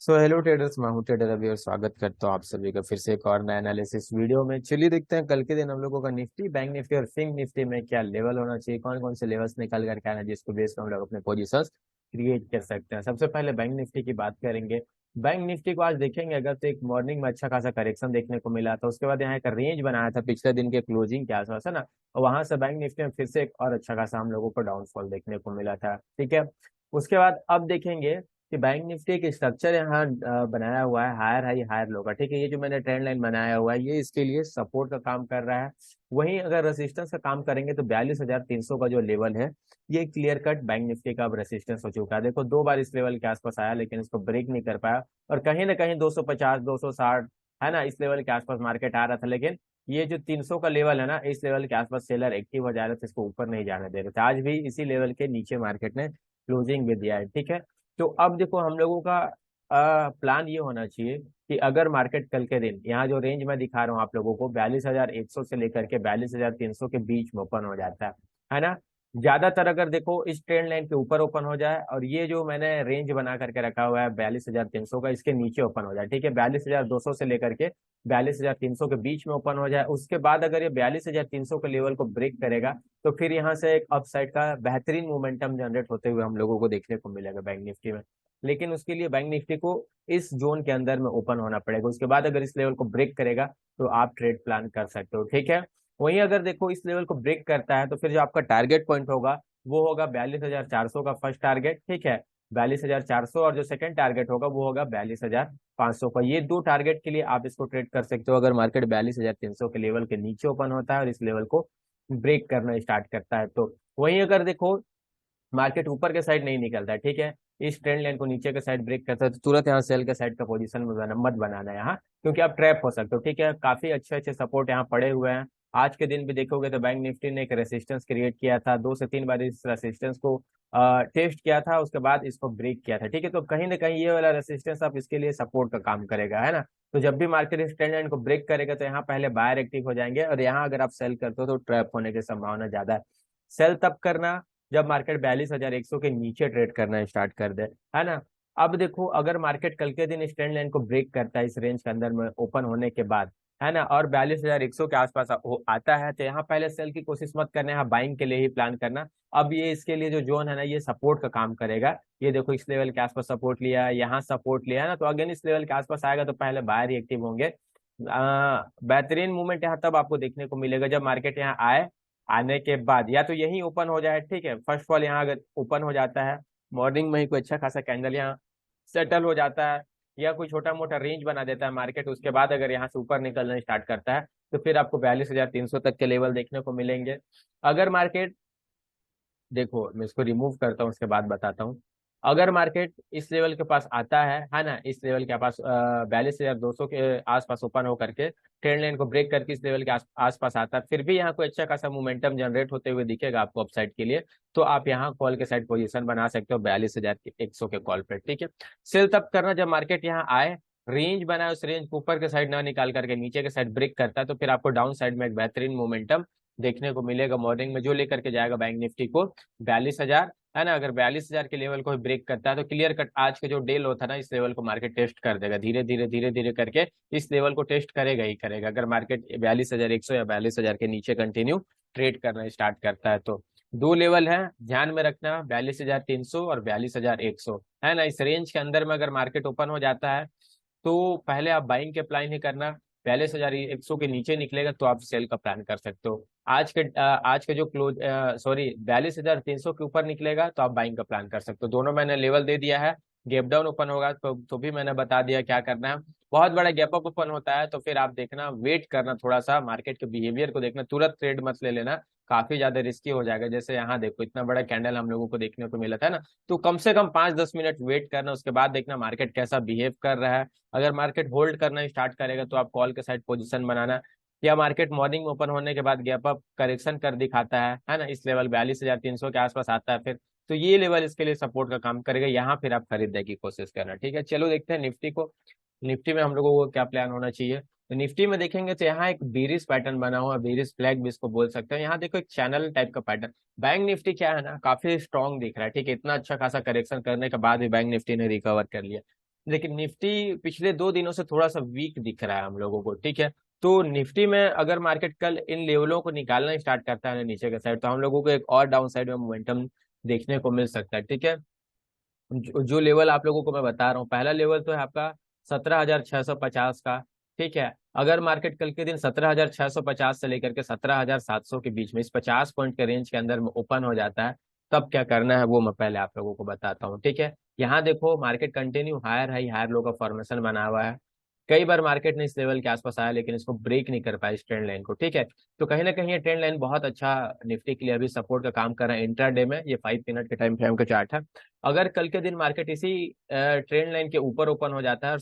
So hello traders, मैं हूं trader अभी और स्वागत करता हूं आप सभी का फिर से एक और नया एनालिसिस वीडियो में। चलिए देखते हैं कल के दिन हम लोगों का निफ्टी, बैंक निफ्टी और फिंक निफ्टी में क्या लेवल होना चाहिए, कौन कौन से लेवल्स निकल करके आना जिसको बेस पर हम लोग अपने पोजीशंस क्रिएट कर सकते हैं। सबसे पहले बैंक निफ्टी की बात करेंगे। बैंक निफ्टी को आज देखेंगे अगर तो एक मॉर्निंग में अच्छा खासा करेक्शन देखने को मिला था, उसके बाद यहाँ एक रेंज बनाया था पिछले दिन के क्लोजिंग के आसपास, है ना। और वहां से बैंक निफ्टी में फिर से एक और अच्छा खासा हम लोगों को डाउनफॉल देखने को मिला था, ठीक है। उसके बाद अब देखेंगे कि बैंक निफ्टी एक स्ट्रक्चर यहाँ बनाया हुआ है हायर हाई हायर लो का, ठीक है। ये जो मैंने ट्रेंड लाइन बनाया हुआ है ये इसके लिए सपोर्ट का काम कर रहा है। वहीं अगर रेसिस्टेंस का काम करेंगे तो 42,300 का जो लेवल है ये क्लियर कट बैंक निफ्टी का अब रेसिस्टेंस हो चुका है। देखो 2 बार इस लेवल के आसपास आया लेकिन इसको ब्रेक नहीं कर पाया, और कहीं ना कहीं 250 260 है ना इस लेवल के आसपास मार्केट आ रहा था, लेकिन ये जो 300 का लेवल है ना इस लेवल के आसपास सेलर एक्टिव हो जा रहे थे, इसको ऊपर नहीं जाने दे रहे थे। आज भी इसी लेवल के नीचे मार्केट ने क्लोजिंग भी दिया है, ठीक है। तो अब देखो हम लोगों का प्लान ये होना चाहिए कि अगर मार्केट कल के दिन यहाँ जो रेंज मैं दिखा रहा हूँ आप लोगों को 42,100 से लेकर के 42,300 के बीच में ओपन हो जाता है ना। ज्यादातर अगर देखो इस ट्रेंड लाइन के ऊपर ओपन हो जाए और ये जो मैंने रेंज बना करके रखा हुआ है 42,300 का, इसके नीचे ओपन हो जाए, ठीक है। 42,200 से लेकर के 42,300 के बीच में ओपन हो जाए, उसके बाद अगर ये 42,300 के लेवल को ब्रेक करेगा तो फिर यहाँ से एक अपसाइड का बेहतरीन मोमेंटम जनरेट होते हुए हम लोगों को देखने को मिलेगा बैंक निफ्टी में। लेकिन उसके लिए बैंक निफ्टी को इस जोन के अंदर में ओपन होना पड़ेगा, उसके बाद अगर इस लेवल को ब्रेक करेगा तो आप ट्रेड प्लान कर सकते हो, ठीक है। वहीं अगर देखो इस लेवल को ब्रेक करता है तो फिर जो आपका टारगेट पॉइंट होगा वो होगा 42,400 का फर्स्ट टारगेट, ठीक है। 42,400 और जो सेकंड टारगेट होगा वो होगा 42,500 का। ये दो टारगेट के लिए आप इसको ट्रेड कर सकते हो अगर मार्केट 42,300 के लेवल के नीचे ओपन होता है और इस लेवल को ब्रेक करना स्टार्ट करता है तो। वहीं अगर देखो मार्केट ऊपर के साइड नहीं निकलता है, ठीक है, इस ट्रेंड लाइन को नीचे के साइड ब्रेक करता है तो तुरंत यहाँ सेल के साइड का पोजीशन में मत बनाना है यहाँ, क्योंकि आप ट्रैप हो सकते हो, ठीक है। काफी अच्छे अच्छे सपोर्ट यहाँ पड़े हुए हैं। आज के दिन भी देखोगे तो बैंक निफ्टी ने एक रेसिस्टेंस क्रिएट किया था, 2 से 3 बार इस रेसिस्टेंस को टेस्ट किया था, उसके बाद इसको ब्रेक किया था, ठीक है। तो कहीं ना कहीं ये वाला रेसिस्टेंस आप इसके लिए सपोर्ट का काम करेगा, है ना। तो जब भी मार्केट इस ट्रेंड लाइन को ब्रेक करेगा तो यहाँ पहले बायर एक्टिव हो जाएंगे, और यहाँ अगर आप सेल करते हो तो ट्रैप होने की संभावना ज्यादा है। सेल तब करना जब मार्केट 42,100 के नीचे ट्रेड करना स्टार्ट कर दे, है ना। अब देखो अगर मार्केट कल के दिन इस ट्रेंड लाइन को ब्रेक करता है इस रेंज के अंदर में ओपन होने के बाद, है ना, और 42,100 के आसपास आता है तो यहाँ पहले सेल की कोशिश मत करना, यहाँ बाइंग के लिए ही प्लान करना। अब ये इसके लिए जो जोन है ना ये सपोर्ट का काम करेगा। ये देखो इस लेवल के आसपास सपोर्ट लिया, यहाँ सपोर्ट लिया है ना, तो अगेन इस लेवल के आसपास आएगा तो पहले बाहर ही एक्टिव होंगे। बेहतरीन मूवमेंट यहाँ तब आपको देखने को मिलेगा जब मार्केट यहाँ आए, आने के बाद या तो यही ओपन हो जाए, ठीक है। फर्स्ट ऑफ ऑल यहाँ अगर ओपन हो जाता है मॉर्निंग में ही कोई अच्छा खासा कैंडल यहाँ सेटल हो जाता है, या कोई छोटा मोटा रेंज बना देता है मार्केट, उसके बाद अगर यहाँ से ऊपर निकलना स्टार्ट करता है तो फिर आपको 42,300 तक के लेवल देखने को मिलेंगे। अगर मार्केट, देखो मैं इसको रिमूव करता हूँ उसके बाद बताता हूँ। अगर मार्केट इस लेवल के पास आता है ना, इस लेवल के पास 42,200 के आसपास ओपन होकर के ट्रेंड लाइन को ब्रेक करके इस लेवल के आसपास आता है, फिर भी यहाँ कोई अच्छा खासा मोमेंटम जनरेट होते हुए दिखेगा आपको अपसाइड के लिए, तो आप यहाँ कॉल के साइड पोजीशन बना सकते हो 42,100 के कॉल पे, ठीक है। सेल तब करना जब मार्केट यहाँ आए, रेंज बनाए, उस रेंज को ऊपर के साइड ना निकाल करके नीचे के साइड ब्रेक करता है तो फिर आपको डाउन साइड में एक बेहतरीन मोमेंटम देखने को मिलेगा मॉर्निंग में, जो लेकर के जाएगा बैंक निफ्टी को 42,000, है ना। अगर 42,000 के लेवल को भी ब्रेक करता है तो क्लियर कट आज का जो डेल होता है ना इस लेवल को मार्केट टेस्ट कर देगा, धीरे धीरे धीरे धीरे करके इस लेवल को टेस्ट करेगा ही करेगा अगर मार्केट 42,100 या 42,000 के नीचे कंटिन्यू ट्रेड करना स्टार्ट करता है तो। दो लेवल है ध्यान में रखना, 42,300 और 42,100, है ना। इस रेंज के अंदर में अगर मार्केट ओपन हो जाता है तो पहले आप बाइंग के प्लान ही करना, 42,100 के नीचे निकलेगा तो आप सेल का प्लान कर सकते हो। आज के जो क्लोज, सॉरी, 42,300 के ऊपर निकलेगा तो आप बाइंग का प्लान कर सकते हो। दोनों मैंने लेवल दे दिया है। गैप डाउन ओपन होगा तो भी मैंने बता दिया क्या करना है। बहुत बड़ा गैप अप ओपन होता है तो फिर आप देखना, वेट करना, थोड़ा सा मार्केट के बिहेवियर को देखना, तुरंत ट्रेड मत ले लेना, काफी ज्यादा रिस्की हो जाएगा। जैसे यहाँ देखो इतना बड़ा कैंडल हम लोगों को देखने को मिला था ना, तो कम से कम 5-10 मिनट वेट करना, उसके बाद देखना मार्केट कैसा बिहेव कर रहा है। अगर मार्केट होल्ड करना स्टार्ट करेगा तो आप कॉल के साइड पोजीशन बनाना, या मार्केट मॉर्निंग में ओपन होने के बाद गैप अप करेक्शन कर दिखाता है ना, इस लेवल 42,300 के आसपास आता है फिर, तो ये लेवल इसके लिए सपोर्ट का काम करेगा, यहाँ फिर आप खरीदने की कोशिश करना, ठीक है। चलो देखते हैं निफ्टी को। निफ्टी में हम लोगों को क्या प्लान होना चाहिए। तो निफ्टी में देखेंगे तो यहाँ एक बेरिश पैटर्न बना हुआ है, बेरिश फ्लैग भी इसको बोल सकते हैं। यहाँ देखो एक चैनल टाइप का पैटर्न। बैंक निफ्टी क्या है ना, काफी स्ट्रांग दिख रहा है, ठीक है, इतना अच्छा खासा करेक्शन करने के बाद भी बैंक निफ्टी ने रिकवर कर लिया। लेकिन निफ्टी पिछले 2 दिनों से थोड़ा सा वीक दिख रहा है हम लोगों को, ठीक है। तो निफ्टी में अगर मार्केट कल इन लेवलों को निकालना स्टार्ट करता है ना नीचे के साइड, तो हम लोगों को एक और डाउन साइड में मोमेंटम देखने को मिल सकता है, ठीक है। जो लेवल आप लोगों को मैं बता रहा हूँ, पहला लेवल तो है आपका 17,650 का, ठीक है। अगर मार्केट कल के दिन 17,650 से लेकर के 17,700 के बीच में इस 50 पॉइंट के रेंज के अंदर में ओपन हो जाता है, तब क्या करना है वो मैं पहले आप लोगों को बताता हूँ, ठीक है। यहाँ देखो market continue higher high higher low का फॉर्मेशन बना हुआ है। कई बार मार्केट ने इस लेवल के आसपास आया, लेकिन इसको ब्रेक नहीं कर पाया इस ट्रेंड लाइन को, ठीक है। तो कहीं ना कहीं ये ट्रेंड लाइन बहुत अच्छा निफ्टी के लिए अभी सपोर्ट का काम कर रहा है इंट्राडे में। ये 5 मिनट के टाइम फ्रेम का चार्ट है। अगर कल के दिन मार्केट इसी ट्रेंड लाइन के ऊपर ओपन हो जाता है और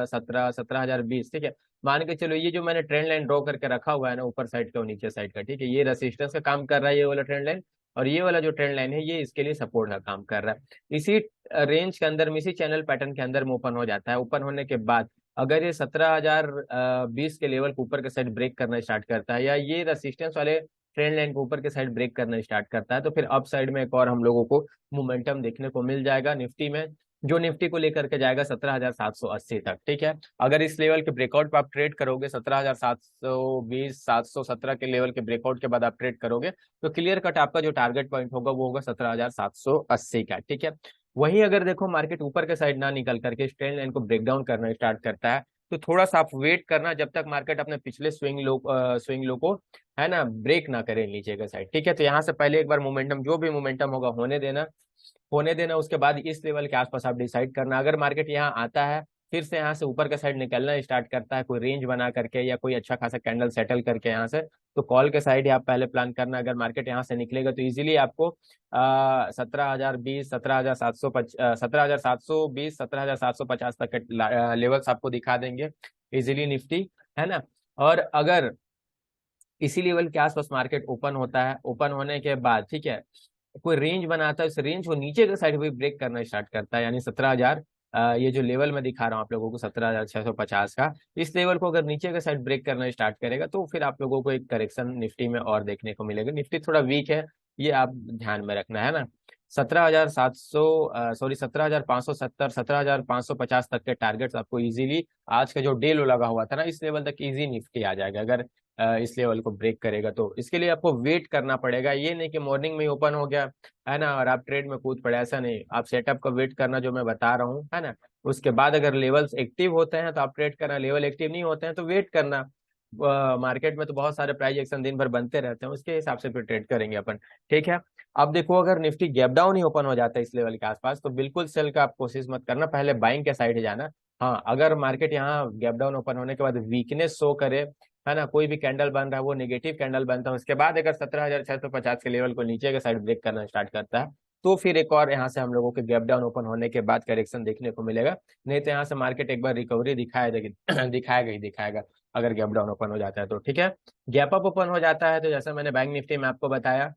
17,020, ठीक है, मान के चलो ये जो मैंने ट्रेंड लाइन ड्रॉ करके रखा हुआ है ना, ऊपर साइड का और नीचे साइड का, ठीक है, ये रेसिस्टेंस का काम कर रहा है ये वाला ट्रेंड लाइन, और ये वाला जो ट्रेंड लाइन है ये इसके लिए सपोर्ट का काम कर रहा है। इसी रेंज के अंदर में, इसी चैनल पैटर्न के अंदर में ओपन हो जाता है। ओपन होने के बाद अगर ये 17,020 के लेवल के ऊपर के साइड ब्रेक करना स्टार्ट करता है, या ये रेसिस्टेंस वाले ट्रेंड लाइन के ऊपर के साइड ब्रेक करना स्टार्ट करता है, तो फिर अप साइड में एक और हम लोगों को मोमेंटम देखने को मिल जाएगा निफ्टी में, जो निफ्टी को लेकर के जाएगा 17,780 तक, ठीक है। अगर इस लेवल के ब्रेकआउट पे आप ट्रेड करोगे, 17,720 717 के लेवल के ब्रेकआउट के बाद आप ट्रेड करोगे, तो क्लियर कट आपका जो टारगेट पॉइंट होगा वो होगा 17,780 का, ठीक है। वहीं अगर देखो मार्केट ऊपर के साइड ना निकल करके इस ट्रेंड लाइन को ब्रेक डाउन करना स्टार्ट करता है, तो थोड़ा सा आप वेट करना जब तक मार्केट अपने पिछले स्विंग लो को, है ना, ब्रेक ना करे नीचे के साइड, ठीक है। तो यहाँ से पहले एक बार मोमेंटम, जो भी मोमेंटम होगा होने देना, उसके बाद इस लेवल के आसपास आप डिसाइड करना। अगर मार्केट यहाँ आता है, फिर से यहाँ से ऊपर का साइड निकलना स्टार्ट करता है कोई रेंज बना करके या कोई अच्छा खासा कैंडल सेटल करके यहाँ से, तो कॉल के साइड ही आप पहले प्लान करना। अगर मार्केट यहाँ से निकलेगा तो इजीली आपको 17,020 17,720 17,750 तक के लेवल्स आपको दिखा देंगे इजीली निफ्टी, है ना। और अगर इसी लेवल के आसपास मार्केट ओपन होता है, ओपन होने के बाद, ठीक है, कोई रेंज बनाता है, उस रेंज को नीचे के साइड भी ब्रेक करना स्टार्ट करता है, यानी 17,000, ये जो लेवल मैं दिखा रहा हूँ आप लोगों को 17,650 का, इस लेवल को अगर नीचे के साइड ब्रेक करना स्टार्ट करेगा, तो फिर आप लोगों को एक करेक्शन निफ्टी में और देखने को मिलेगा। निफ्टी थोड़ा वीक है, ये आप ध्यान में रखना, है ना। 17,700, सॉरी 17,570 17,550 तक के टारगेट्स आपको इजीली, आज का जो डे लो लगा हुआ था ना, इस लेवल तक इजी निफ्टी आ जाएगा अगर इस लेवल को ब्रेक करेगा। तो इसके लिए आपको वेट करना पड़ेगा, ये नहीं कि मॉर्निंग में ओपन हो गया, है ना, और आप ट्रेड में कूद पड़े, ऐसा नहीं। आप सेटअप का वेट करना जो मैं बता रहा हूँ, है ना। उसके बाद अगर लेवल्स एक्टिव होते हैं तो आप ट्रेड करना, लेवल एक्टिव नहीं होते हैं तो वेट करना। मार्केट में तो बहुत सारे प्राइस एक्शन दिन भर बनते रहते हैं, उसके हिसाब से फिर ट्रेड करेंगे अपन, ठीक है। अब देखो अगर निफ्टी गैप डाउन ही ओपन हो जाता है इस लेवल के आसपास, तो बिल्कुल सेल का आप कोशिश मत करना, पहले बाइंग के साइड जाना। हाँ, अगर मार्केट यहाँ गैप डाउन ओपन होने के बाद वीकनेस शो करे, है ना, कोई भी कैंडल बन रहा है वो नेगेटिव कैंडल बनता है, उसके बाद अगर 17,650 के लेवल को नीचे के साइड ब्रेक करना स्टार्ट करता है, तो फिर एक और यहाँ से हम लोगों के गैप डाउन ओपन होने के बाद करेक्शन देखने को मिलेगा। नहीं तो यहाँ से मार्केट एक बार रिकवरी दिखाएगा दिखाएगा ही दिखाएगा, अगर गैप डाउन ओपन हो जाता है तो, ठीक है। गैप अप ओपन हो जाता है तो जैसा मैंने बैंक निफ्टी में आपको बताया,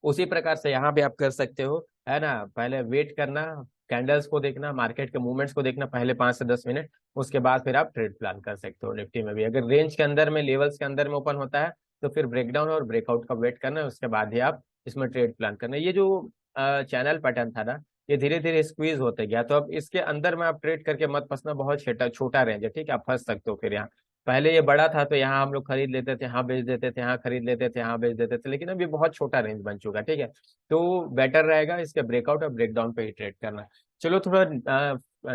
उसी प्रकार से यहाँ भी आप कर सकते हो, है ना। पहले वेट करना, कैंडल्स को देखना, मार्केट के मूवमेंट्स को देखना पहले 5 से 10 मिनट, उसके बाद फिर आप ट्रेड प्लान कर सकते हो निफ्टी में भी। अगर रेंज के अंदर में, लेवल्स के अंदर में ओपन होता है, तो फिर ब्रेकडाउन और ब्रेकआउट का वेट करना है, उसके बाद ही आप इसमें ट्रेड प्लान करना। ये जो चैनल पैटर्न था ना, ये धीरे धीरे स्क्वीज होते गया, तो अब इसके अंदर में आप ट्रेड करके मत फंसना, बहुत छोटा छोटा रेंज है, ठीक है, आप फंस सकते हो फिर यहाँ। पहले ये बड़ा था तो यहाँ हम लोग खरीद लेते थे, यहाँ बेच देते थे, यहाँ खरीद लेते थे, यहाँ बेच देते थे, लेकिन अब ये बहुत छोटा रेंज बन चुका है, ठीक है। तो बेटर रहेगा इसके ब्रेकआउट और ब्रेकडाउन पे ही ट्रेड करना। चलो थोड़ा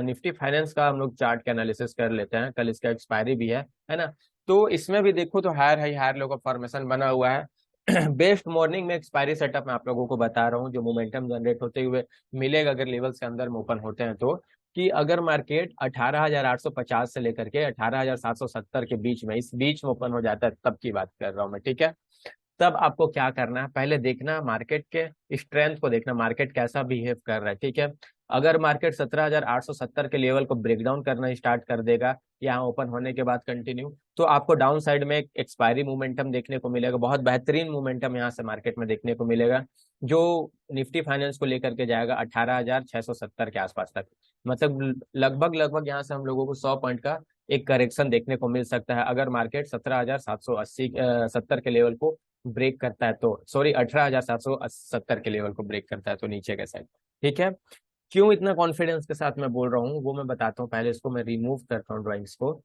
निफ्टी फाइनेंस का हम लोग चार्ट के एनालिसिस कर लेते हैं, कल इसका एक्सपायरी भी है ना। तो इसमें भी देखो तो हायर हाई हायर लो का फॉर्मेशन बना हुआ है। बेस्ट मॉर्निंग में एक्सपायरी सेटअप मैं आप लोगों को बता रहा हूँ, जो मोमेंटम जनरेट होते हुए मिलेगा अगर लेवल्स के अंदर में ओपन होते हैं तो, कि अगर मार्केट 18,850 से लेकर के 18,770 के बीच में, इस बीच में ओपन हो जाता है, तब की बात कर रहा हूँ मैं, ठीक है। तब आपको क्या करना है, पहले देखना मार्केट के स्ट्रेंथ को, देखना मार्केट कैसा बिहेव कर रहा है, ठीक है। अगर मार्केट 17,870 के लेवल को ब्रेक डाउन करना स्टार्ट कर देगा यहाँ ओपन होने के बाद कंटिन्यू, तो आपको डाउन साइड में एक एक्सपायरी मोमेंटम देखने को मिलेगा, बहुत बेहतरीन मोमेंटम यहाँ से मार्केट में देखने को मिलेगा, जो निफ्टी फाइनेंस को लेकर के जाएगा 18,670 के आसपास तक। मतलब लगभग लगभग यहाँ से हम लोगों को 100 पॉइंट का एक करेक्शन देखने को मिल सकता है अगर मार्केट 17,780 70 के लेवल को ब्रेक करता है तो, सॉरी 18,770 के लेवल को ब्रेक करता है तो नीचे के साइड। ठीक है, क्यों इतना कॉन्फिडेंस के साथ मैं बोल रहा हूँ वो मैं बताता हूँ। पहले इसको मैं रिमूव करता हूँ ड्राइंग्स को।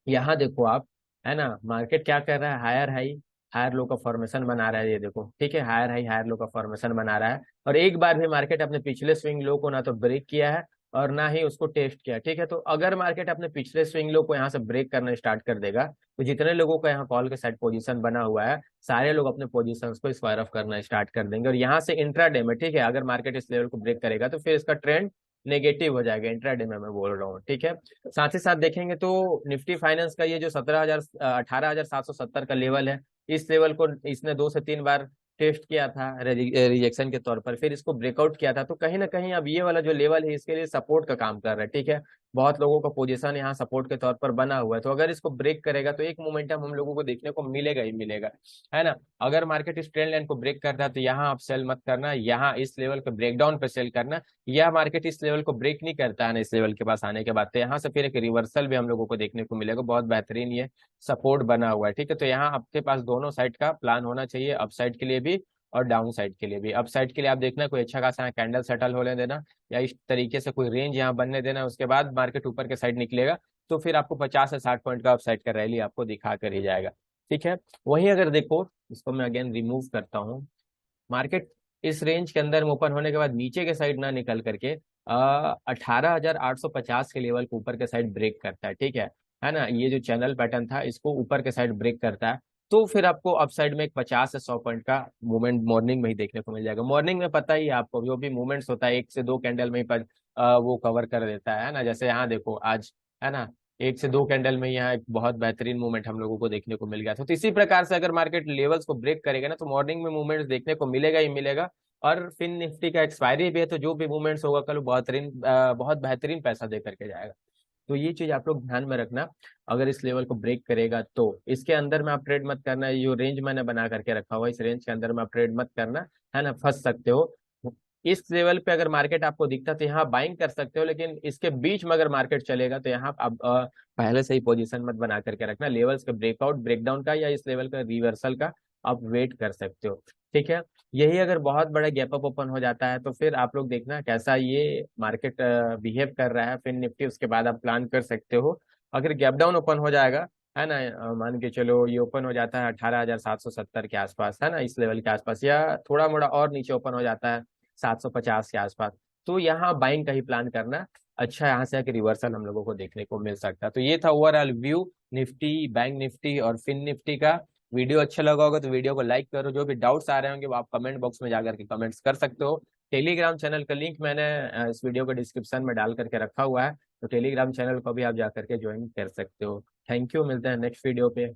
यहाँ देखो आप, है ना, मार्केट क्या कर रहा है, हायर हाई हायर लो का फॉर्मेशन बना रहा है, ये देखो। ठीक है, हायर हाई हायर लो का फॉर्मेशन बना रहा है, और एक बार भी मार्केट अपने पिछले स्विंग लो को ना तो ब्रेक किया है और ना ही उसको टेस्ट किया। ठीक है, तो अगर मार्केट अपने पिछले स्विंग लो को यहाँ से ब्रेक करना स्टार्ट कर देगा तो जितने लोगों का यहाँ कॉल के साइड पोजीशन बना हुआ है, सारे लोग अपने पोजीशंस को स्क्वायर ऑफ करना स्टार्ट कर देंगे। और यहाँ से इंट्राडे में, ठीक है, अगर मार्केट इस लेवल को ब्रेक करेगा तो फिर इसका ट्रेंड नेगेटिव हो जाएगा, इंट्राडे में मैं बोल रहा हूँ। ठीक है, साथ ही साथ देखेंगे तो निफ्टी फाइनेंस का ये जो 18,770 का लेवल है, इस लेवल को इसने 2 से 3 बार टेस्ट किया था रिजेक्शन के तौर पर, फिर इसको ब्रेकआउट किया था। तो कहीं ना कहीं अब ये वाला जो लेवल है इसके लिए सपोर्ट का काम कर रहा है। ठीक है, बहुत लोगों का पोजीशन यहाँ सपोर्ट के तौर पर बना हुआ है, तो अगर इसको ब्रेक करेगा तो एक मोमेंटम हम लोगों को देखने को मिलेगा ही मिलेगा, है ना। अगर मार्केट इस ट्रेंड लाइन को ब्रेक करता है तो यहाँ आप सेल मत करना, यहाँ इस लेवल पे ब्रेकडाउन पे सेल करना। यह मार्केट इस लेवल को ब्रेक नहीं करता है ना इस लेवल के पास आने के बाद, तो यहाँ से फिर एक रिवर्सल भी हम लोगों को देखने को मिलेगा। बहुत बेहतरीन ये सपोर्ट बना हुआ है। ठीक है, तो यहाँ आपके पास दोनों साइड का प्लान होना चाहिए, अप साइड के लिए भी और डाउन साइड के लिए भी। अप साइड के लिए आप देखना कोई अच्छा खासा कैंडल सेटल होने देना, या इस तरीके से कोई रेंज यहाँ बनने देना, उसके बाद मार्केट ऊपर के साइड निकलेगा तो फिर आपको 50 से 60 पॉइंट का अप साइड का रैली आपको दिखा कर ही जाएगा। ठीक है, वहीं अगर देखो, इसको मैं अगेन रिमूव करता हूँ, मार्केट इस रेंज के अंदर में ओपन होने के बाद नीचे के साइड ना निकल करके 18,850 के लेवल को ऊपर के साइड ब्रेक करता है। ठीक है ना, ये जो चैनल पैटर्न था इसको ऊपर के साइड ब्रेक करता है तो फिर आपको अप साइड में एक 50 से 100 पॉइंट का मूवमेंट मॉर्निंग में ही देखने को मिल जाएगा। मॉर्निंग में पता ही है आपको, जो भी मूवमेंट्स होता है 1 से 2 कैंडल में ही वो कवर कर देता है ना। जैसे यहाँ देखो आज, है ना, 1 से 2 कैंडल में यहाँ एक बहुत बेहतरीन मूवमेंट हम लोगों को देखने को मिल गया था। तो इसी प्रकार से अगर मार्केट लेवल्स को ब्रेक करेगा ना तो मॉर्निंग में मूवमेंट्स देखने को मिलेगा ही मिलेगा। और फिन निफ्टी का एक्सपायरी भी है, तो जो भी मूवमेंट्स होगा कल बहुत बेहतरीन पैसा दे करके जाएगा। तो ये चीज आप लोग ध्यान में रखना, अगर इस लेवल को ब्रेक करेगा तो इसके अंदर में आप ट्रेड मत करना। ये जो रेंज मैंने बना करके रखा हुआ है इस रेंज के अंदर में आप ट्रेड मत करना, है ना, फंस सकते हो। इस लेवल पे अगर मार्केट आपको दिखता तो यहाँ बाइंग कर सकते हो, लेकिन इसके बीच में अगर मार्केट चलेगा तो यहाँ आप पहले से ही पोजीशन मत बना करके रखना। लेवल्स का ब्रेकआउट ब्रेकडाउन का या इस लेवल का रिवर्सल का आप वेट कर सकते हो। ठीक है, यही अगर बहुत बड़ा गैप अप ओपन हो जाता है तो फिर आप लोग देखना कैसा ये मार्केट बिहेव कर रहा है फिर निफ्टी, उसके बाद आप प्लान कर सकते हो। अगर गैप डाउन ओपन हो जाएगा, है ना, मान के चलो ये ओपन हो जाता है 18,770 के आसपास, है ना, इस लेवल के आसपास, या थोड़ा मोड़ा और नीचे ओपन हो जाता है 750 के आसपास, तो यहाँ बाइंग का ही प्लान करना अच्छा। यहाँ से एक रिवर्सल हम लोगों को देखने को मिल सकता है। तो ये था overall view Nifty, bank Nifty और फिन निफ्टी का। वीडियो अच्छा लगा होगा तो वीडियो को लाइक करो, जो भी डाउट्स आ रहे होंगे वो आप कमेंट बॉक्स में जाकर के कमेंट्स कर सकते हो। टेलीग्राम चैनल का लिंक मैंने इस वीडियो के डिस्क्रिप्शन में डाल करके रखा हुआ है, तो टेलीग्राम चैनल को भी आप जाकर के ज्वाइन कर सकते हो। थैंक यू, मिलते हैं नेक्स्ट वीडियो पे।